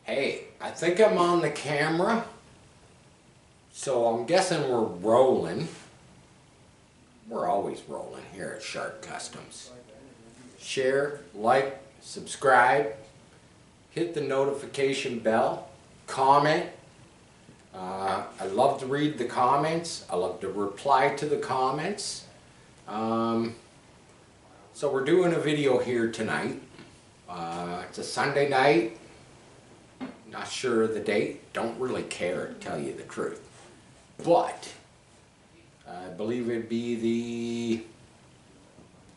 Hey, I think I'm on the camera, so I'm guessing we're rolling. We're always rolling here at Shark Customs. Share, like, subscribe, hit the notification bell, comment. I love to read the comments. I love to reply to the comments. So we're doing a video here tonight. It's a Sunday night. Not sure of the date. Don't really care, to tell you the truth. But I believe it'd be the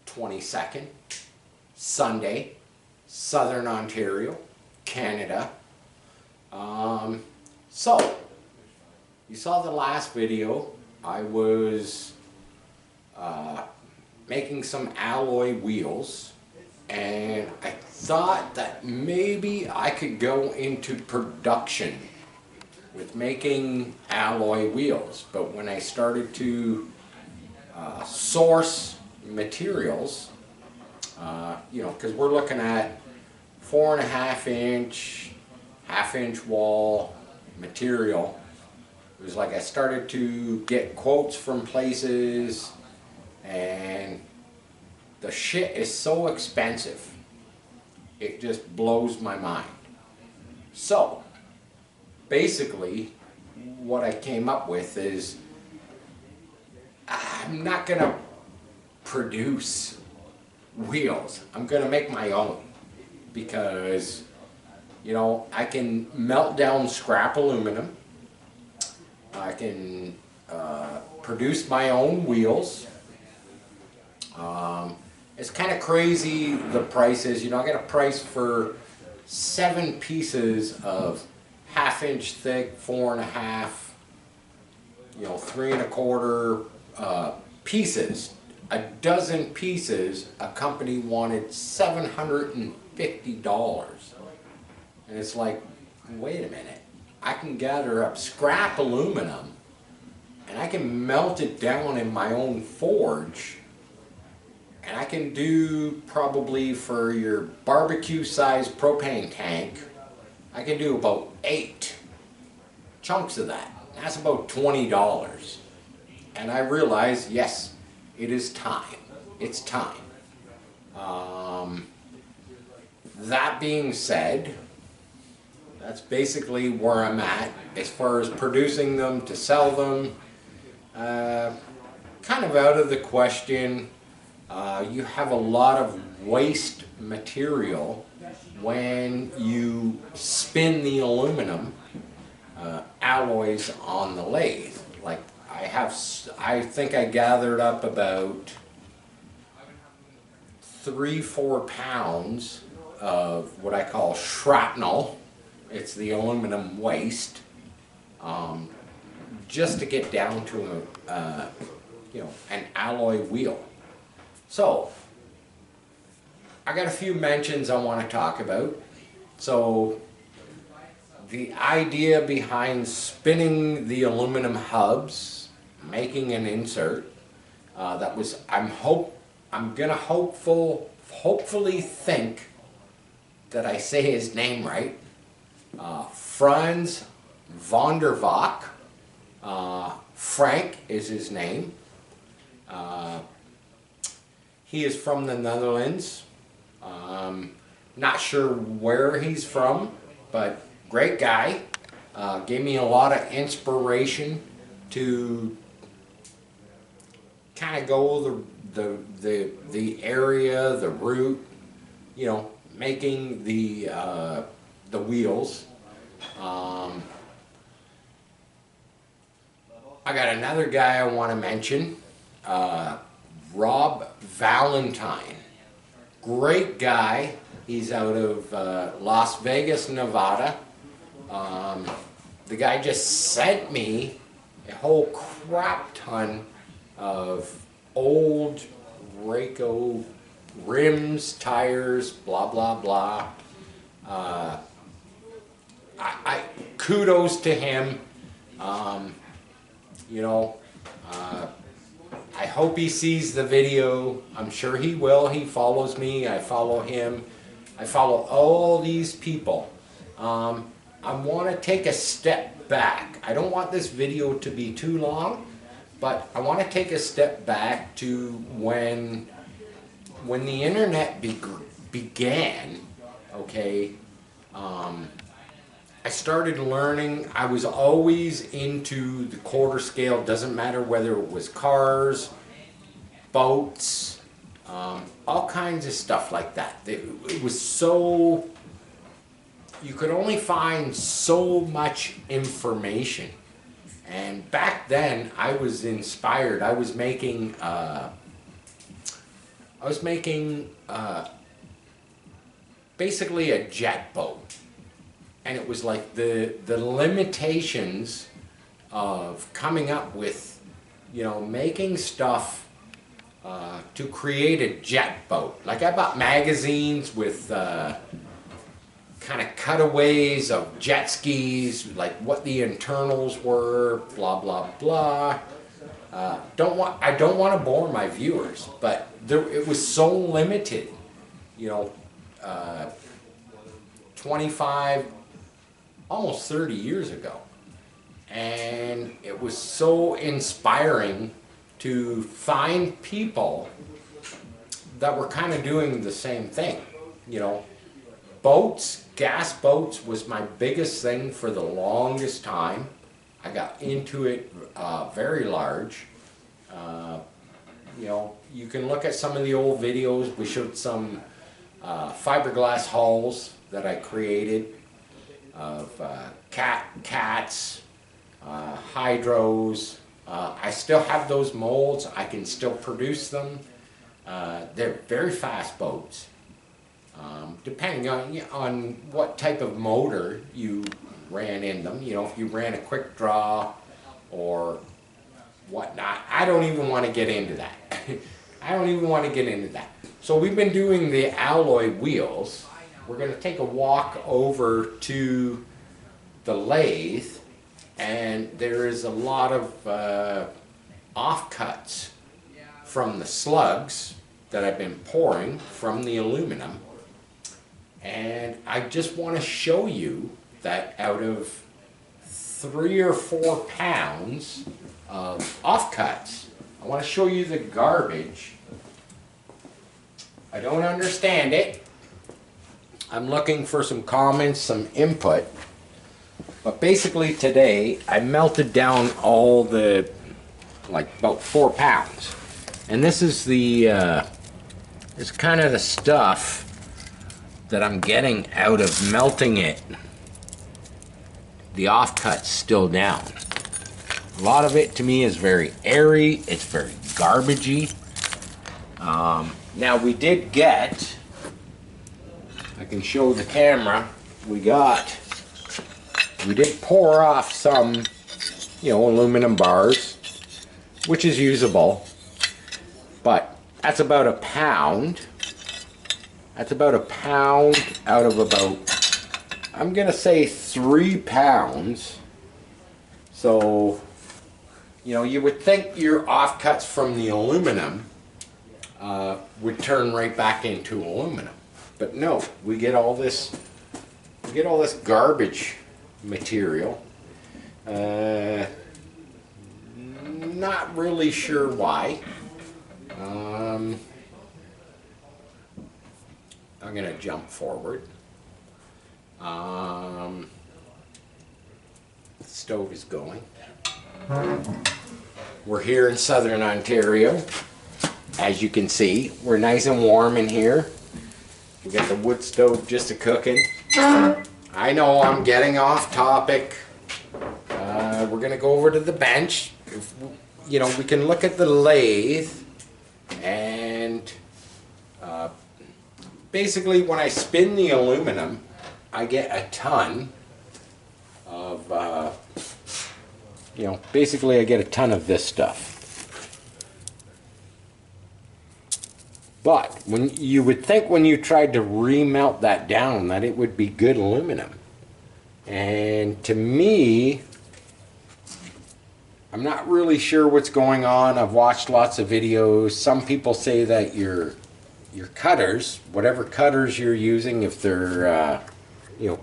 22nd, Sunday, Southern Ontario, Canada. So, you saw the last video. I was making some alloy wheels, and I thought that maybe I could go into production with making alloy wheels. But when I started to source materials, because we're looking at 4.5 inch, half-inch wall material, it was like I started to get quotes from places, and the shit is so expensive. It just blows my mind. So, basically, what I came up with is I'm not going to produce wheels. I'm going to make my own because, I can melt down scrap aluminum. I can produce my own wheels. It's kind of crazy, the prices. I got a price for 7 pieces of half-inch thick, 4.5, 3.25 pieces. A dozen pieces, a company wanted $750. And it's like, wait a minute. I can gather up scrap aluminum and I can melt it down in my own forge. And I can do probably for your barbecue size propane tank, I can do about 8 chunks of that. That's about $20. And I realized, yes, it is time. It's time. That being said, that's basically where I'm at as far as producing them to sell them. Kind of out of the question. You have a lot of waste material when you spin the aluminum alloys on the lathe. Like I think I gathered up about 3-4 pounds of what I call shrapnel. It's the aluminum waste, just to get down to an alloy wheel. So, I got a few mentions I want to talk about. So, the idea behind spinning the aluminum hubs, making an insert, that was, I'm gonna hopefully think that I say his name right. Franz van der Valk. Frank is his name. He is from the Netherlands. Not sure where he's from, but great guy. Gave me a lot of inspiration to kind of go the area, the route, making the wheels. I got another guy I want to mention. Rob Valentine. Great guy. He's out of Las Vegas, Nevada. The guy just sent me a whole crap ton of old Rayco rims, tires, blah blah blah. I kudos to him. I hope he sees the video. I'm sure he will. He follows me. I follow him. I follow all these people. I want to take a step back. I don't want this video to be too long, but I want to take a step back to when the internet began, okay. I started learning. I was always into the quarter scale. Doesn't matter whether it was cars, boats, all kinds of stuff like that. It was so, you could only find so much information. And back then I was inspired. I was making basically a jet boat. And it was like the limitations of coming up with, you know, making stuff to create a jet boat. Like I bought magazines with kind of cutaways of jet skis, like what the internals were, blah blah blah. I don't want to bore my viewers, but it was so limited, you know. 25, almost 30 years ago, and it was so inspiring to find people that were kind of doing the same thing. You know, boats, gas boats was my biggest thing for the longest time. I got into it very large. You know, you can look at some of the old videos. We showed some fiberglass hulls that I created of cats, hydros. I still have those molds. I can still produce them. They're very fast boats. Depending on what type of motor you ran in them. You know, if you ran a quick draw or whatnot. I don't even want to get into that. I don't even want to get into that. So we've been doing the alloy wheels. We're going to take a walk over to the lathe, and there is a lot of offcuts from the slugs that I've been pouring from the aluminum. And I just want to show you that out of 3 or 4 pounds of offcuts, I want to show you the garbage. I don't understand it. I'm looking for some comments, some input. But basically today, I melted down all the, like about 4 pounds. And this is the, it's kind of the stuff that I'm getting out of melting it. The offcut's still down. A lot of it to me is very airy, it's very garbagey. Now we did get, I can show the camera, we did pour off some, you know, aluminum bars, which is usable, but that's about a pound. That's about a pound out of about, I'm gonna say 3 pounds. So, you know, you would think your offcuts from the aluminum would turn right back into aluminum, but no, we get all this garbage material. Not really sure why. I'm gonna jump forward. The stove is going. We're here in southern Ontario. As you can see, we're nice and warm in here. We got the wood stove just a-cooking. I know I'm getting off topic. We're gonna go over to the bench. You know, we can look at the lathe, and basically when I spin the aluminum, I get a ton of, you know, basically I get a ton of this stuff. But when you would think when you tried to remelt that down that it would be good aluminum. And to me, I'm not really sure what's going on. I've watched lots of videos. Some people say that your cutters, whatever cutters you're using, if they're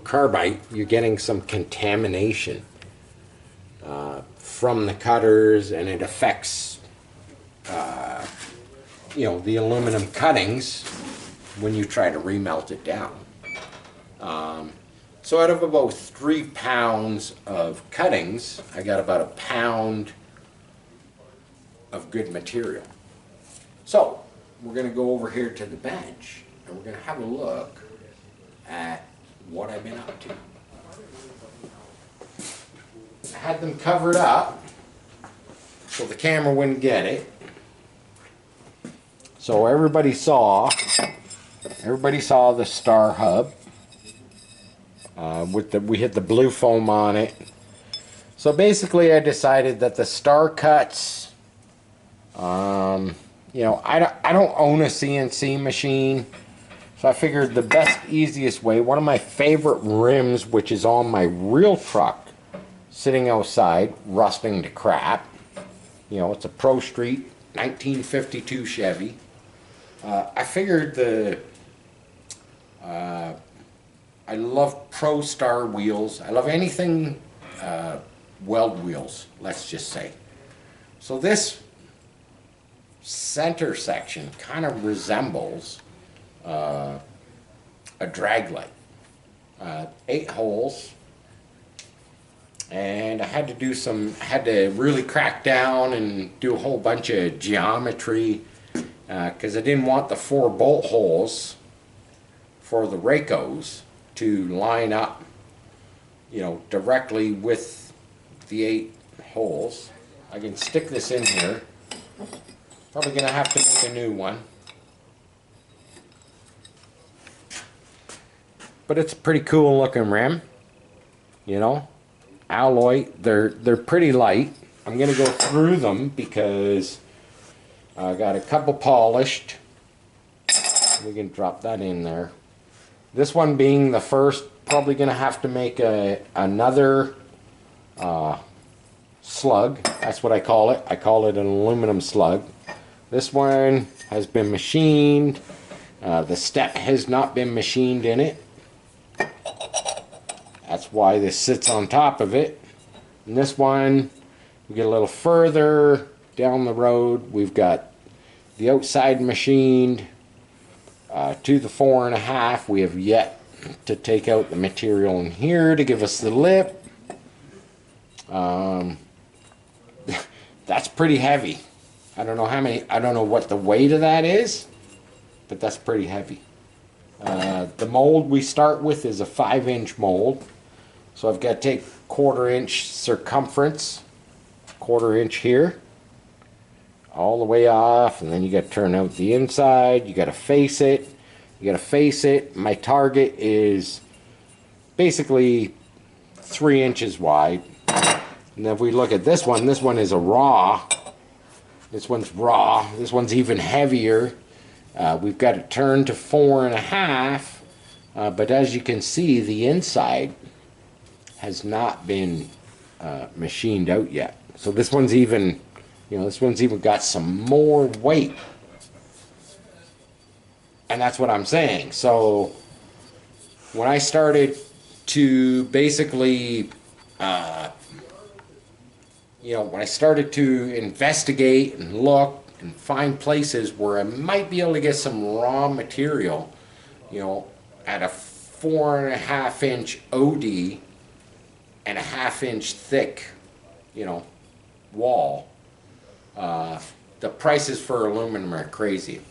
carbide, you're getting some contamination from the cutters, and it affects the aluminum cuttings when you try to remelt it down. So out of about 3 pounds of cuttings, I got about 1 pound of good material. So we're going to go over here to the bench and we're going to have a look at what I've been up to. I had them covered up so the camera wouldn't get it. So everybody saw the star hub. We had the blue foam on it. So basically I decided that the star cuts, I don't own a CNC machine, so I figured the best, easiest way, one of my favorite rims, which is on my real truck, sitting outside, rusting to crap. It's a Pro Street 1952 Chevy. I figured I love Pro Star wheels. I love anything weld wheels, let's just say. So this center section kind of resembles a drag light. 8 holes. And I had to really crack down and do a whole bunch of geometry because I didn't want the 4 bolt holes for the Racos to line up, directly with the 8 holes. I can stick this in here. Probably gonna have to make a new one. But it's a pretty cool looking rim, alloy. They're pretty light. I'm gonna go through them because I got a couple polished. We can drop that in there. This one being the first, probably gonna have to make another slug. That's what I call it. I call it an aluminum slug. This one has been machined. The step has not been machined in it. That's why this sits on top of it. And this one, we get a little further down the road. We've got the outside machined to the 4.5. We have yet to take out the material in here to give us the lip. That's pretty heavy. I don't know what the weight of that is, but that's pretty heavy. The mold we start with is a 5-inch mold. So I've got to take 1/4 inch circumference, 1/4 inch here, all the way off, and then you got to turn out the inside. You got to face it. My target is basically 3 inches wide. And if we look at this one is a raw. This one's raw. This one's even heavier. We've got it turned to 4.5, but as you can see, the inside has not been machined out yet. So this one's even, got some more weight. And that's what I'm saying. So when I started to basically, when I started to investigate and look and find places where I might be able to get some raw material, at a 4.5 inch OD and a 1/2 inch thick, wall, the prices for aluminum are crazy.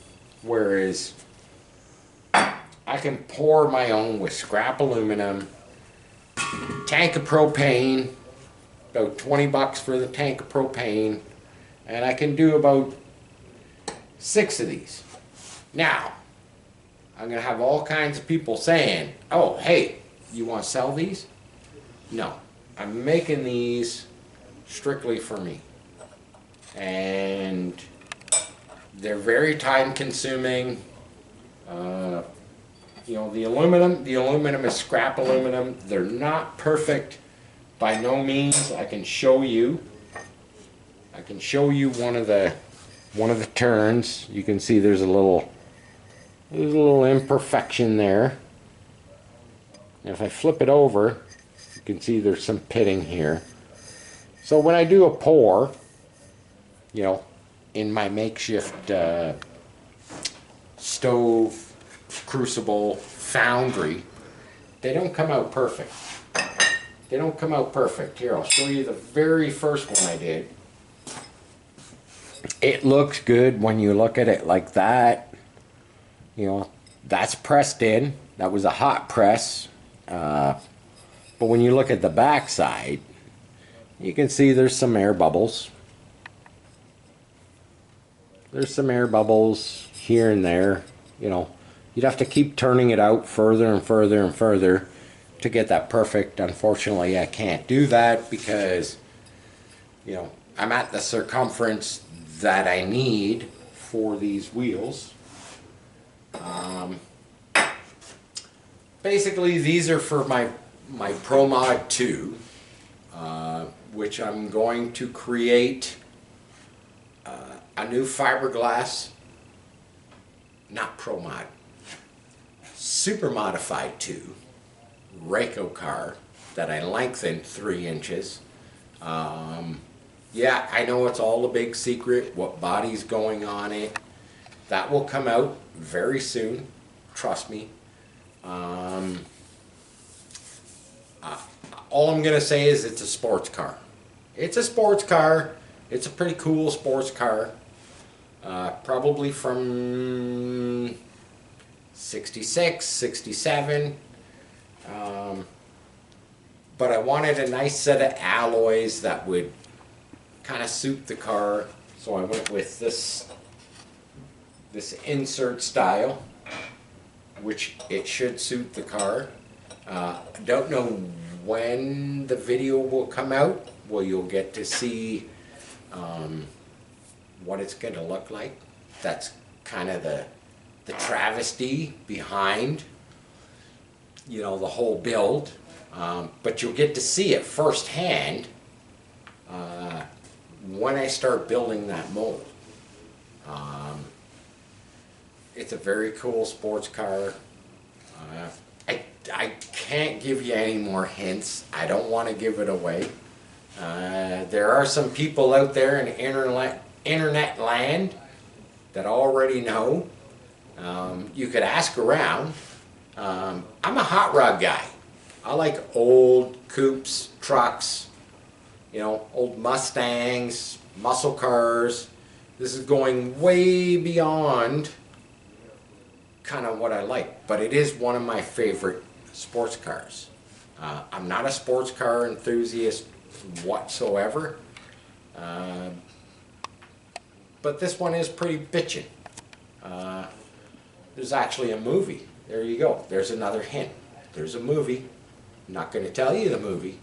Whereas I can pour my own with scrap aluminum, tank of propane, about 20 bucks for the tank of propane, and I can do about 6 of these. Now, I'm going to have all kinds of people saying, oh, hey, you want to sell these? No, I'm making these strictly for me. And they're very time consuming. The aluminum is scrap aluminum. They're not perfect by no means. I can show you one of the turns. You can see there's a little imperfection there. And if I flip it over, you can see there's some pitting here. So when I do a pour, you know, in my makeshift stove, crucible, foundry, they don't come out perfect. They don't come out perfect. Here, I'll show you the very first one I did. It looks good when you look at it like that. You know, that's pressed in. That was a hot press. But when you look at the back side, you can see there's some air bubbles. There's some air bubbles here and there. You know, you'd have to keep turning it out further and further and further to get that perfect. Unfortunately, I can't do that because, you know, I'm at the circumference that I need for these wheels. Basically, these are for my Pro Mod 2, which I'm going to create a new fiberglass, not Pro Mod, super modified 2 Rayco car that I lengthened 3 inches. Yeah, I know it's all a big secret what body's going on it. That will come out very soon, trust me. All I'm gonna say is it's a sports car. It's a sports car. It's a pretty cool sports car. Probably from 66, 67. But I wanted a nice set of alloys that would kind of suit the car, so I went with this insert style, which it should suit the car. Don't know when the video will come out. Well, you'll get to see what it's going to look like. That's kind of the travesty behind, you know, the whole build. But you'll get to see it firsthand when I start building that mold. It's a very cool sports car. I can't give you any more hints. I don't want to give it away. There are some people out there in internet land that already know. You could ask around. I'm a hot rod guy. I like old coupes, trucks, you know, old Mustangs, muscle cars. This is going way beyond kind of what I like, but it is one of my favorite sports cars. I'm not a sports car enthusiast whatsoever, but this one is pretty bitchin'. There's actually a movie. There you go. There's another hint. There's a movie. I'm not going to tell you the movie,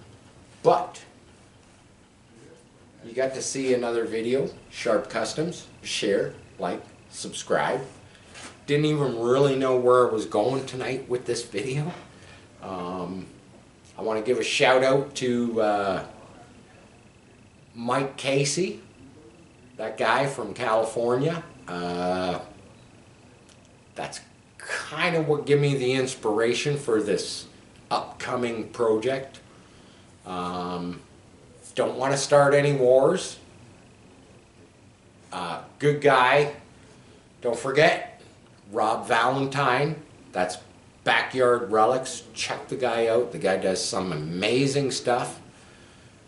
but you got to see another video. Sharp Customs. Share, like, subscribe. Didn't even really know where I was going tonight with this video. I want to give a shout out to Mike Casey, that guy from California. That's kind of what gave me the inspiration for this upcoming project. Don't want to start any wars. Good guy. Don't forget Rob Valentine. That's Backyard Relics. Check the guy out. The guy does some amazing stuff.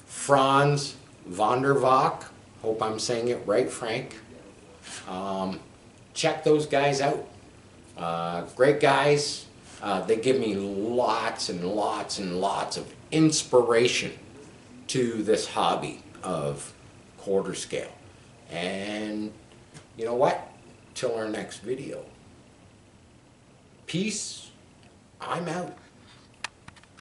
Franz Vondervach. Hope I'm saying it right, Frank. Check those guys out. Great guys. They give me lots and lots and lots of inspiration to this hobby of quarter scale. And you know what? Till our next video. Peace. I'm out.